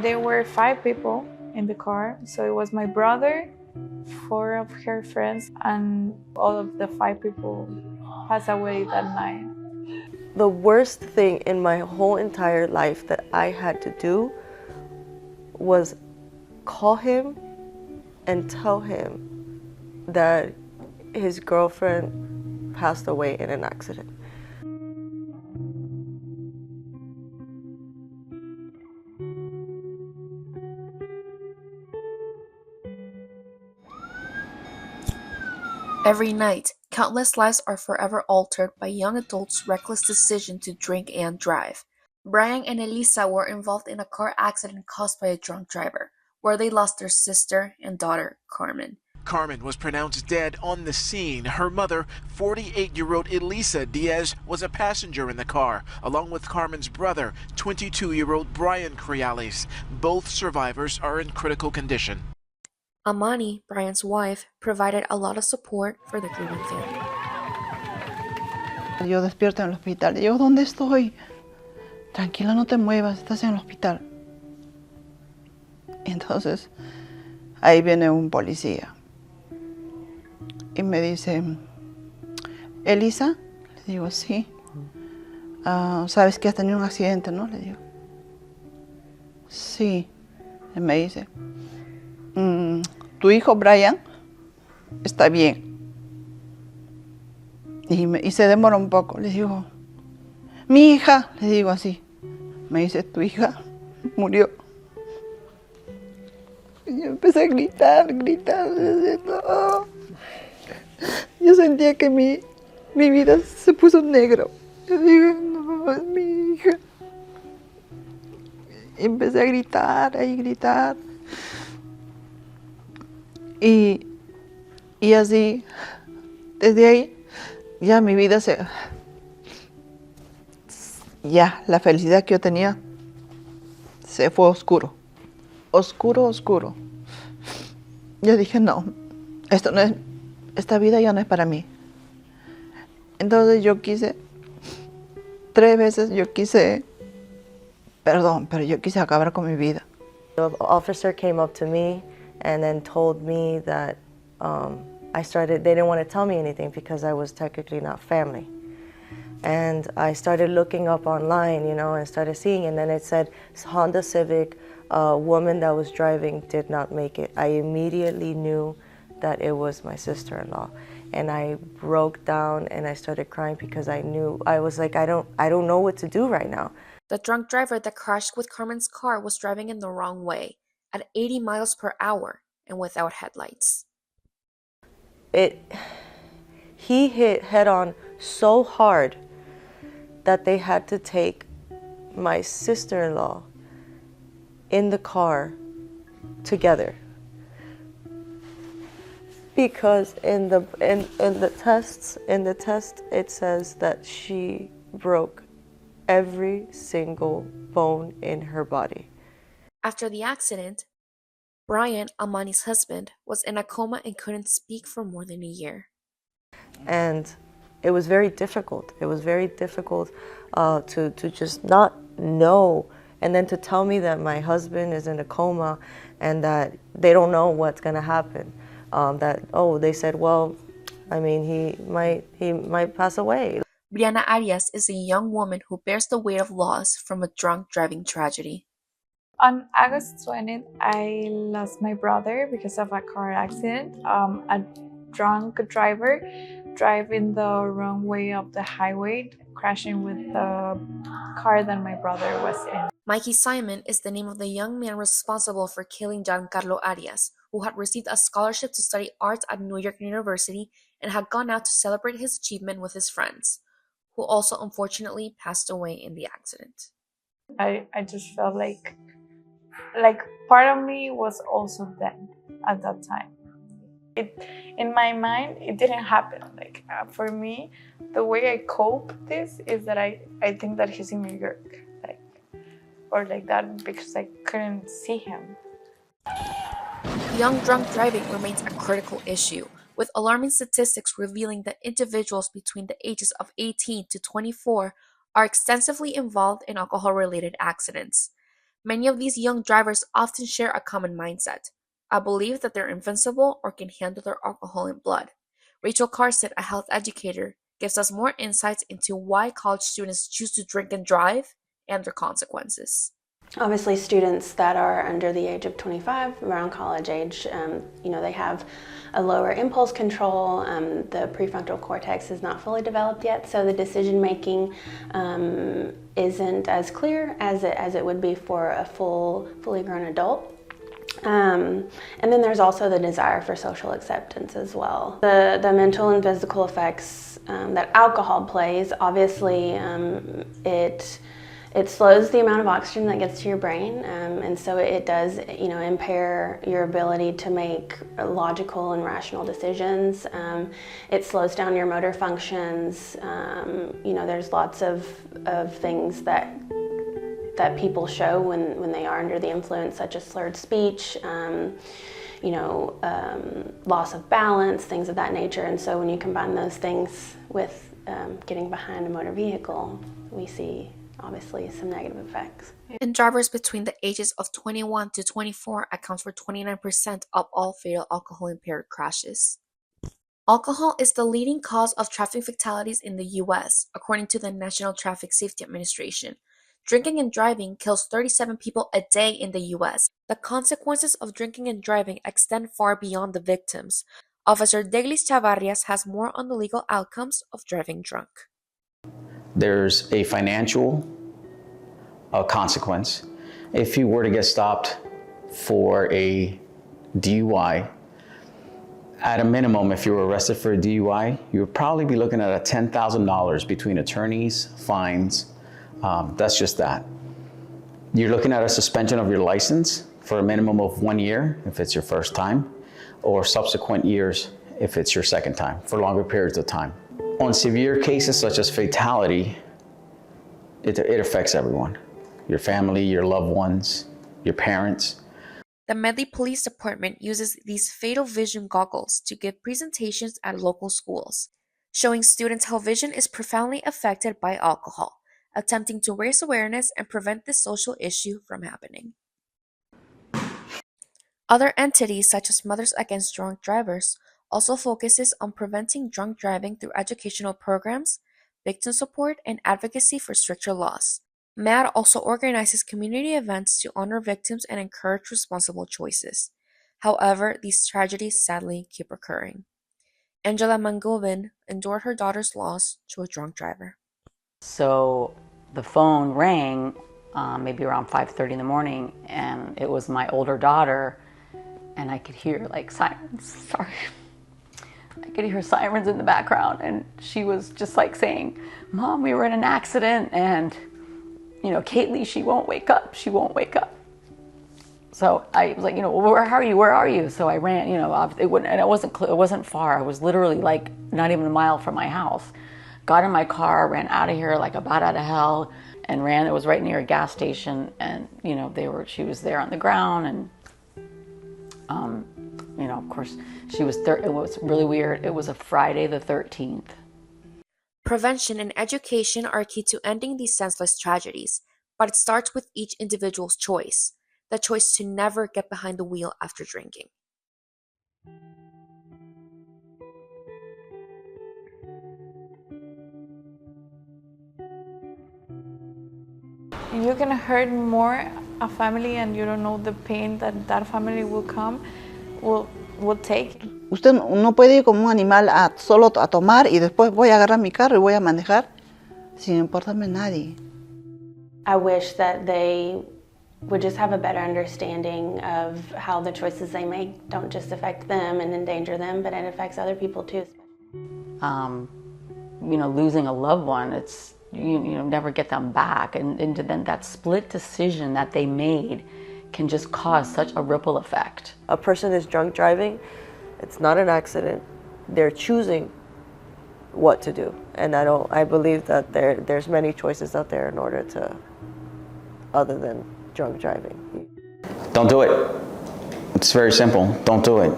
There were 5 people in the car, so it was my brother, 4 of her friends, and all of the 5 people passed away that night. The worst thing in my whole entire life that I had to do was call him and tell him that his girlfriend passed away in an accident. Every night, countless lives are forever altered by young adults' reckless decision to drink and drive. Brian and Elisa were involved in a car accident caused by a drunk driver, where they lost their sister and daughter, Carmen. Carmen was pronounced dead on the scene. Her mother, 48-year-old Elisa Diaz, was a passenger in the car, along with Carmen's brother, 22-year-old Brian Criales. Both survivors are in critical condition. Amani, Brian's wife, provided a lot of support for the grieving family. Yo despierto en el hospital. Y digo, ¿dónde estoy? Tranquila, no te muevas, estás en el hospital. Y entonces, ahí viene un policía. Y me dice, ¿Elisa? Le digo, sí. ¿Sabes que has tenido un accidente, no? Le digo, sí. Y me dice, tu hijo Brian está bien. Y se demora un poco. Le digo, mi hija, le digo así. Me dice, tu hija murió. Y yo empecé a gritar. No. Yo sentía que mi vida se puso negro. Yo digo, no, es mi hija. Y empecé a gritar. Y así, desde ahí, ya mi vida ya la felicidad que yo tenía se fue oscuro. Oscuro. Yo dije, no, esta vida ya no es para mí. Entonces yo quise, 3 veces yo quise, pero yo quise acabar con mi vida. The officer came up to me and then told me that they didn't want to tell me anything because I was technically not family. And I started looking up online, and started seeing, and then it said Honda Civic, a woman that was driving did not make it. I immediately knew that it was my sister-in-law. And I broke down and I started crying because I was like, I don't know what to do right now. The drunk driver that crashed with Carmen's car was driving in the wrong way, at 80 miles per hour and without headlights. He hit head-on so hard that they had to take my sister-in-law in the car together, because in the test it says that she broke every single bone in her body. After the accident, Brian, Amani's husband, was in a coma and couldn't speak for more than a year. And it was very difficult. It was very difficult to just not know, and then to tell me that my husband is in a coma and that they don't know what's going to happen. They said, well, I mean, he might pass away. Brianna Arias is a young woman who bears the weight of loss from a drunk driving tragedy. On August 20th, I lost my brother because of a car accident. A drunk driver driving the wrong way up the highway, crashing with the car that my brother was in. Mikey Simon is the name of the young man responsible for killing Giancarlo Arias, who had received a scholarship to study art at New York University and had gone out to celebrate his achievement with his friends, who also unfortunately passed away in the accident. I just felt like part of me was also dead at that time. In my mind, it didn't happen. For me, the way I cope this is that I think that he's in New York, because I couldn't see him. Young drunk driving remains a critical issue, with alarming statistics revealing that individuals between the ages of 18 to 24 are extensively involved in alcohol-related accidents. Many of these young drivers often share a common mindset, a belief that they're invincible or can handle their alcohol and blood. Rachel Carson, a health educator, gives us more insights into why college students choose to drink and drive and their consequences. Obviously, students that are under the age of 25, around college age, they have a lower impulse control. The prefrontal cortex is not fully developed yet, so the decision making isn't as clear as it would be for a fully grown adult. And then there's also the desire for social acceptance as well. The mental and physical effects that alcohol plays, obviously, it slows the amount of oxygen that gets to your brain, and so it does, impair your ability to make logical and rational decisions. It slows down your motor functions. There's lots of things that people show when they are under the influence, such as slurred speech, loss of balance, things of that nature. And so when you combine those things with getting behind a motor vehicle, we see obviously some negative effects. And drivers between the ages of 21 to 24 accounts for 29% of all fatal alcohol-impaired crashes. Alcohol is the leading cause of traffic fatalities in the U.S., according to the National Traffic Safety Administration. Drinking and driving kills 37 people a day in the U.S. The consequences of drinking and driving extend far beyond the victims. Officer Deglis Chavarrias has more on the legal outcomes of driving drunk. There's a financial consequence. If you were to get stopped for a DUI, at a minimum, if you were arrested for a DUI, you would probably be looking at $10,000 between attorneys, fines. That's just that. You're looking at a suspension of your license for a minimum of 1 year if it's your first time, or subsequent years if it's your second time, for longer periods of time. On severe cases such as fatality, it affects everyone. Your family, your loved ones, your parents. The Medley Police Department uses these fatal vision goggles to give presentations at local schools, showing students how vision is profoundly affected by alcohol, attempting to raise awareness and prevent this social issue from happening. Other entities such as Mothers Against Drunk Drivers also focuses on preventing drunk driving through educational programs, victim support, and advocacy for stricter laws. MAD also organizes community events to honor victims and encourage responsible choices. However, these tragedies sadly keep occurring. Angela Mangovin endured her daughter's loss to a drunk driver. So the phone rang maybe around 5:30 in the morning, and it was my older daughter, and I could hear like sirens. I could hear sirens in the background, and she was just like saying, "Mom, we were in an accident, and Kaylee, she won't wake up. She won't wake up." So I was like, where are you? Where are you? So I ran, it wasn't far. I was literally like not even a mile from my house. Got in my car, ran out of here like a bat out of hell, and ran. It was right near a gas station, and she was there on the ground, and of course, she was. It was really weird. It was a Friday the 13th. Prevention and education are key to ending these senseless tragedies, but it starts with each individual's choice. The choice to never get behind the wheel after drinking. You can hurt more a family, and you don't know the pain that family will take. Usted no puede ir como un animal solo a tomar y después voy a agarrar mi carro y voy a manejar sin importarme nadie. I wish that they would just have a better understanding of how the choices they make don't just affect them and endanger them, but it affects other people too. Losing a loved one, it's never get them back, and then that split decision that they made can just cause such a ripple effect. A person is drunk driving, it's not an accident. They're choosing what to do, and I believe that there's many choices out there in order to, other than drunk driving. Don't do it. It's very simple. Don't do it.